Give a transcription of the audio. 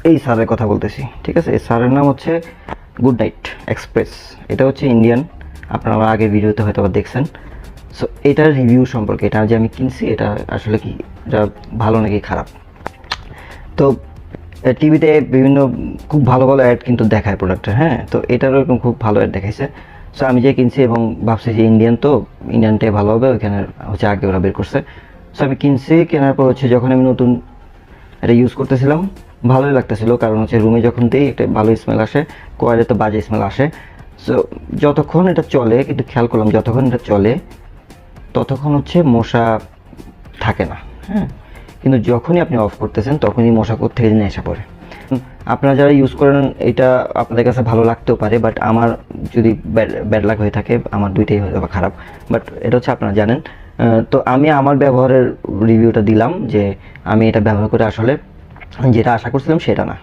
এই স্যারের কথা বলতেছি, ঠিক আছে? এই স্যারের নাম হচ্ছে গুড নাইট এক্সপ্রেস। এটা হচ্ছে ইন্ডিয়ান, আপনারা আমার আগের ভিডিওতে হয়তো দেখছেন। সো এটার রিভিউ সম্পর্কে, এটা যে আমি কিনছি এটা আসলে কি এটা ভালো নাকি খারাপ। তো টিভিতে বিভিন্ন খুব ভালো ভালো অ্যাড কিন্তু দেখায় প্রোডাক্টের, হ্যাঁ। তো এটারও এরকম খুব ভালো অ্যাড দেখাইছে। সো আমি যে কিনছি এবং ভাবছি যে ইন্ডিয়ান, তো ইন্ডিয়ানটাই ভালো হবে, ওইখানে হচ্ছে আগে ওরা বের করছে। সো আমি কিনছি, কেনার পর হচ্ছে যখন আমি নতুন এটা ইউজ করতেছিলাম ভালোই লাগতেছিল, কারণ হচ্ছে রুমে যখন দিই একটা ভালো স্মেল আসে, কয়েলে তো বাজে স্মেল আসে। সো যতক্ষণ এটা চলে, কিন্তু খেয়াল করলাম যতক্ষণ এটা চলে ততক্ষণ হচ্ছে মশা থাকে না, হ্যাঁ। কিন্তু যখনই আপনি অফ করতেছেন তখনই মশা কোত্থেকে যেন এসে পড়ে। আপনারা যারা ইউজ করেন এটা আপনাদের কাছে ভালো লাগতেও পারে, বাট আমার যদি ব্যাড লাক হয়ে থাকে, আমার দুইটাই হয়ে যাবে খারাপ। বাট এটা হচ্ছে আপনারা জানেন। তো আমি আমার ব্যবহারের রিভিউটা দিলাম যে আমি এটা ব্যবহার করে আসলে যেটা আশা করছিলাম সেটা না।